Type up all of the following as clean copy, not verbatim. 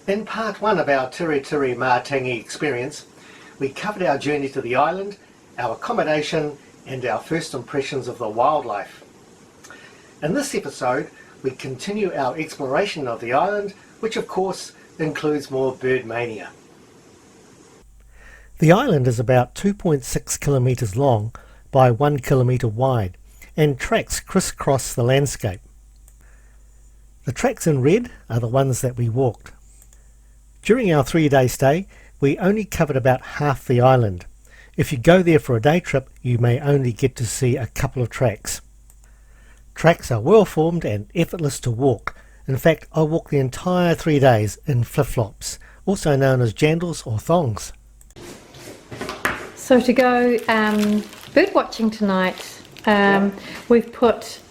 In part one of our Tiritiri Matangi experience, we covered our journey to the island, our accommodation and our first impressions of the wildlife. In this episode, we continue our exploration of the island, which of course includes more bird mania. The island is about 2.6 kilometres long by 1 kilometre wide, and tracks crisscross the landscape. The tracks in red are the ones that we walked. During our 3-day stay, we only covered about half the island. If you go there for a day trip, you may only get to see a couple of tracks. Tracks are well formed and effortless to walk. In fact, I walked the entire 3 days in flip-flops, also known as jandals or thongs. So to go bird watching tonight, we've put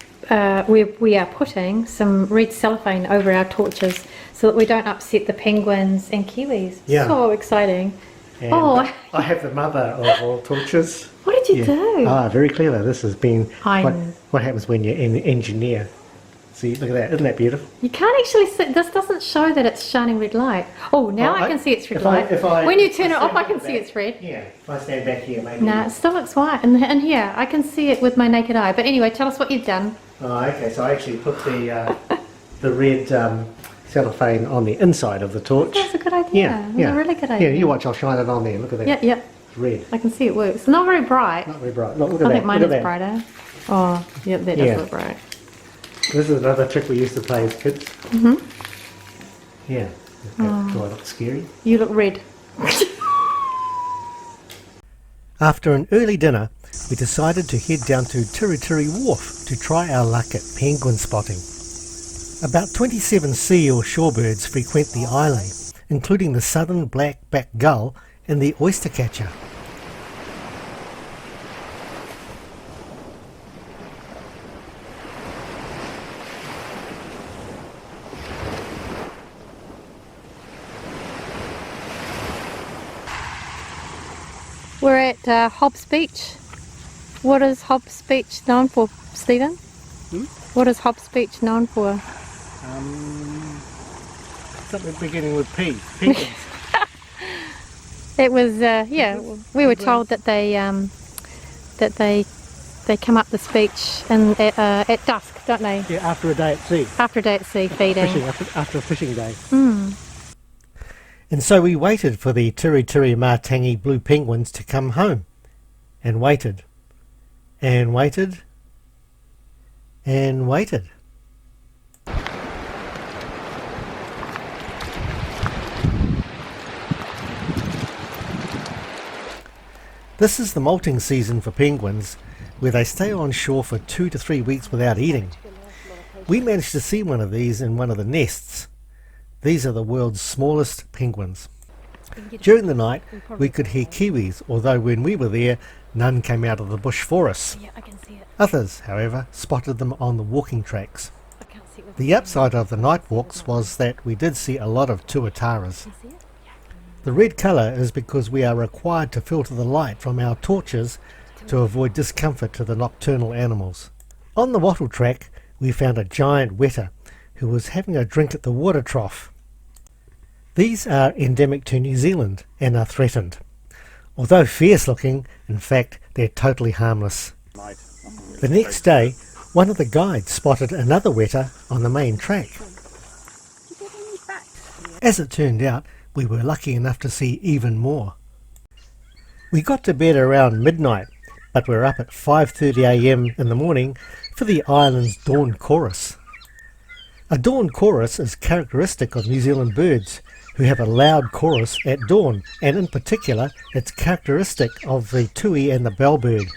we are putting some red cellophane over our torches so that we don't upset the penguins and kiwis. Yeah. So exciting. And oh, I have the mother of all torches. What did you do? Very clever. This has been know. what happens when you're an engineer. See, look at that. Isn't that beautiful? You can't actually see, this doesn't show that it's shining red light. Oh, now I can see it's red light. When you turn it off, I can see it's red. Yeah, if I stand back here, maybe. No, it still looks white. And here, I can see it with my naked eye. But anyway, tell us what you've done. Oh, okay. So I actually put the red cellophane on the inside of the torch. That's a good idea. Yeah, That's a really good idea. Yeah, you watch. I'll shine it on there. Look at that. Yeah, yeah. It's red. I can see it works. It's not very bright. Not very bright. Look at that. I think mine look is at that. brighter. Oh, yeah, that does look bright. This is another trick we used to play as kids. Yeah. Do I look scary? You look red. After an early dinner, we decided to head down to Tiritiri Wharf to try our luck at penguin spotting. About 27 sea or shorebirds frequent the island, including the southern black-backed gull and the oyster catcher. We're at Hobbs Beach. What is Hobbs Beach known for, Stephen? What is Hobbs Beach known for? Something beginning with P. Penguins. It was, we were told that they come up this beach and at dusk, don't they? Yeah, after a day at sea. After a day at sea feeding. After a fishing day. And so we waited for the Tiritiri Matangi blue penguins to come home. And waited. And waited. And waited. This is the molting season for penguins, where they stay on shore for 2 to 3 weeks without eating. We managed to see one of these in one of the nests. These are the world's smallest penguins. During the night, we could hear kiwis, although when we were there, none came out of the bush for us. Yeah, I can see it. Others, however, spotted them on the walking tracks. I can't see it. The upside of the night walks was that we did see a lot of tuataras. Can you see it? The red colour is because we are required to filter the light from our torches to avoid discomfort to the nocturnal animals. On the wattle track, we found a giant weta who was having a drink at the water trough. These are endemic to New Zealand and are threatened. Although fierce looking, in fact, they're totally harmless. The next day, one of the guides spotted another weta on the main track. As it turned out, we were lucky enough to see even more. We got to bed around midnight, but we're up at 5:30 a.m. in the morning for the island's dawn chorus. A dawn chorus is characteristic of New Zealand birds, who have a loud chorus at dawn, and in particular it's characteristic of the tui and the bellbird.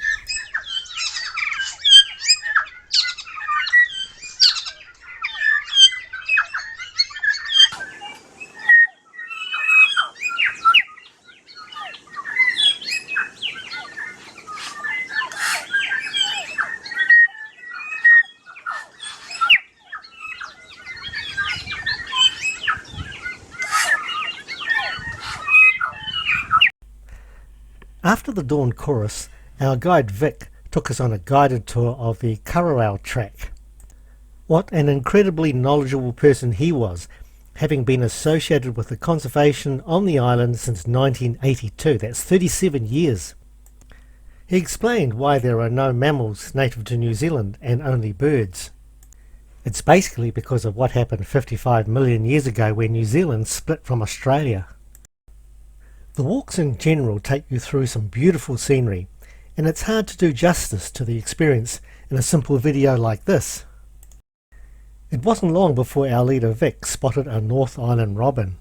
After the dawn chorus, our guide Vic took us on a guided tour of the Karawau track. What an incredibly knowledgeable person he was, having been associated with the conservation on the island since 1982. That's 37 years. He explained why there are no mammals native to New Zealand and only birds. It's basically because of what happened 55 million years ago when New Zealand split from Australia. The walks in general take you through some beautiful scenery, and it's hard to do justice to the experience in a simple video like this. It wasn't long before our leader Vic spotted a North Island robin.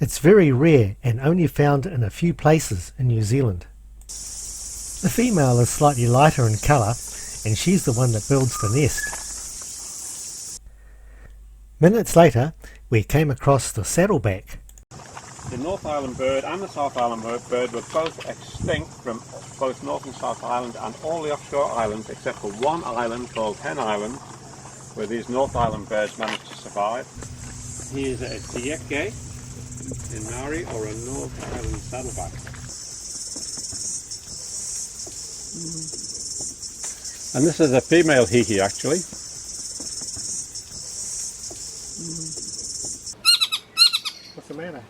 It's very rare and only found in a few places in New Zealand. The female is slightly lighter in colour, and she's the one that builds the nest. Minutes later, we came across the saddleback. The North Island bird and the South Island bird were both extinct from both North and South Island and all the offshore islands except for one island called Hen Island, where these North Island birds managed to survive. Here's a tieke in Maori, or a North Island saddleback. And this is a female hihi actually. What's the matter?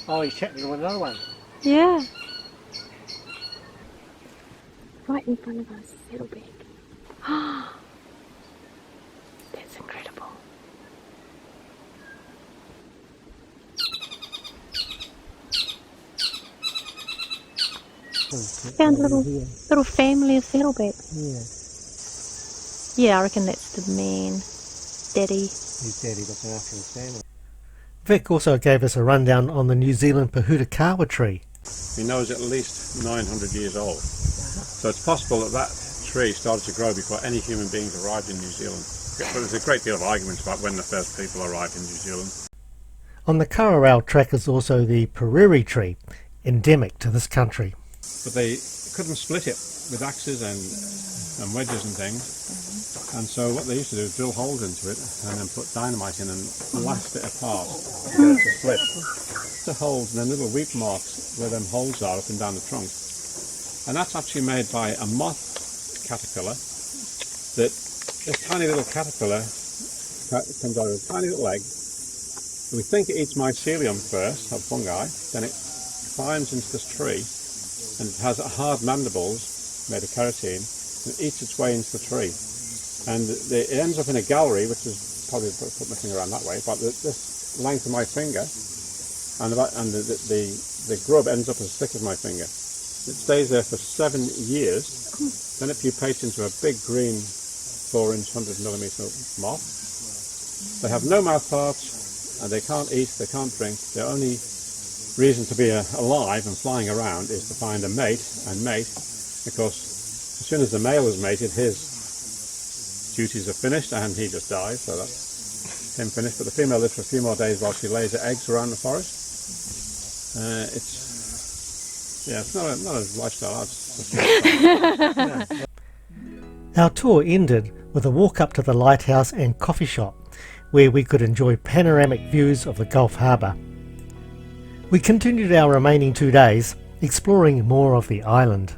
Oh, he's chatting with another one. Yeah. Right in front of us, saddleback. Ah, that's incredible. Found a little family of saddlebacks. Yeah. Yeah, I reckon that's the man, daddy. His daddy looking after his family. Vic also gave us a rundown on the New Zealand Pahutakawa tree. He knows at least 900 years old. So it's possible that that tree started to grow before any human beings arrived in New Zealand. But there's a great deal of arguments about when the first people arrived in New Zealand. On the Karawau track is also the Tiritiri tree, endemic to this country. But they couldn't split it with axes and wedges and things. And so what they used to do is drill holes into it and then put dynamite in and blast it apart to get it to split. The holes and then little weep marks where them holes are up and down the trunk. And that's actually made by a moth caterpillar. That this tiny little caterpillar comes out of a tiny little egg. We think it eats mycelium first, of fungi, then it climbs into this tree and it has hard mandibles made of keratin and eats its way into the tree. And it ends up in a gallery, which is probably, put my finger around that way, about this length of my finger, and the grub ends up as thick as my finger. It stays there for 7 years, then it pupates into a big green 4-inch 100mm moth. They have no mouth parts, and they can't eat, they can't drink. Their only reason to be alive and flying around is to find a mate and mate, because as soon as the male is mated, his duties are finished and he just dies, so that's him finished. But the female lives for a few more days while she lays her eggs around the forest. It's not a lifestyle. Our tour ended with a walk up to the lighthouse and coffee shop, where we could enjoy panoramic views of the Gulf Harbour. We continued our remaining 2 days exploring more of the island.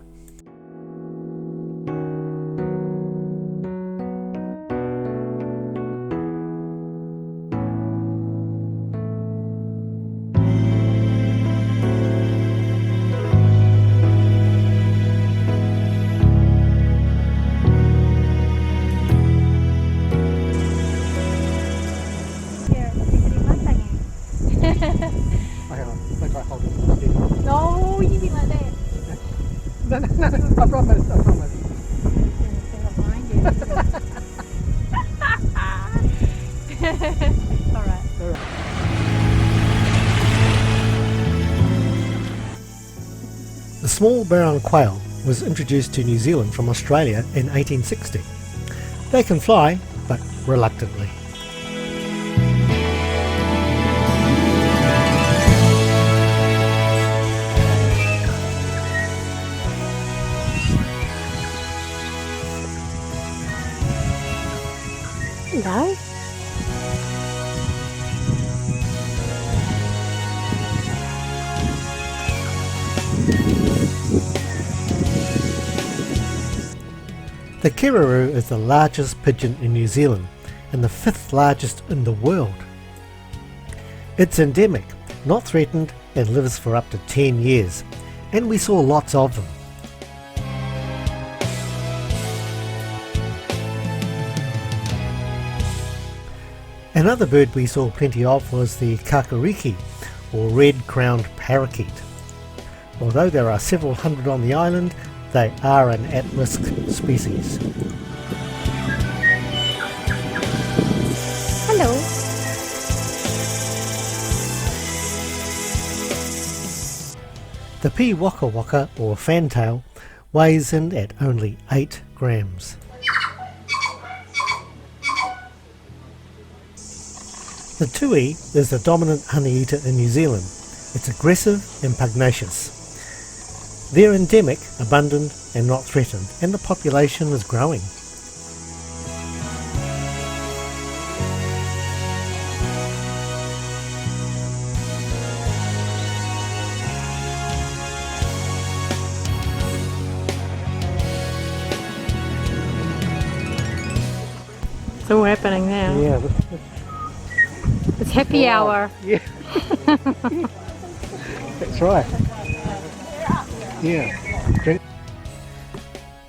No, you be like that. No, I promise. Alright. The small brown quail was introduced to New Zealand from Australia in 1860. They can fly, but reluctantly. Hello. The kereroo is the largest pigeon in New Zealand and the 5th largest in the world. It's endemic, not threatened, and lives for up to 10 years, and we saw lots of them. Another bird we saw plenty of was the kakariki, or red-crowned parakeet. Although there are several hundred on the island, they are an at-risk species. Hello. The pea waka waka, or fantail, weighs in at only 8 grams. The tui is the dominant honey eater in New Zealand. It's aggressive and pugnacious. They're endemic, abundant and not threatened, and the population is growing. It's all happening now. Yeah. It's happy hour. Yeah. That's right. Yeah. Drink.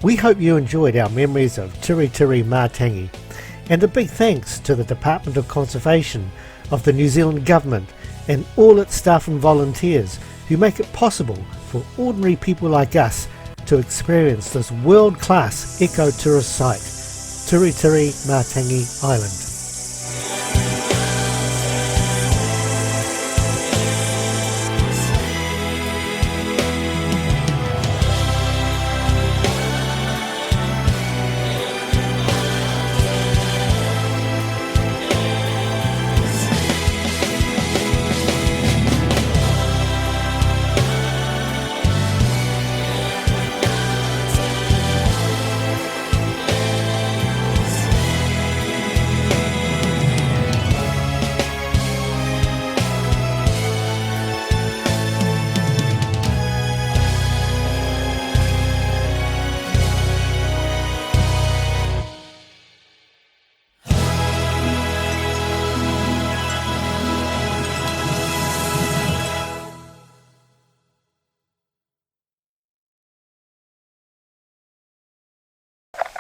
We hope you enjoyed our memories of Tiritiri Matangi, and a big thanks to the Department of Conservation of the New Zealand Government and all its staff and volunteers who make it possible for ordinary people like us to experience this world-class eco-tourist site, Tiritiri Matangi Island.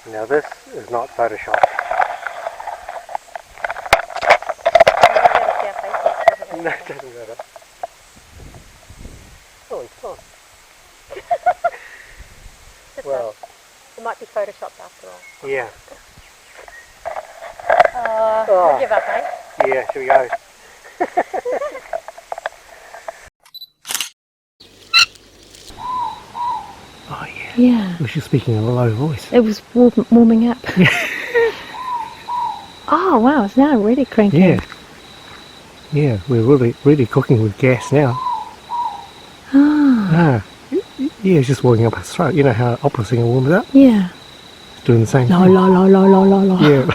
Now this is not Photoshop. No, it doesn't matter. Oh, it's fine. Well, it might be photoshopped after all. Yeah. We'll give up, eh? Yeah, should we go? Oh yeah. Yeah. We should speak in a low voice. It was warming up. Oh wow, it's now really cranking. Yeah. Yeah, we're really cooking with gas now. Ah. Yeah, it's just warming up his throat. You know how opera singer warms up? Yeah. It's doing the same La thing. la la la la la la. Yeah.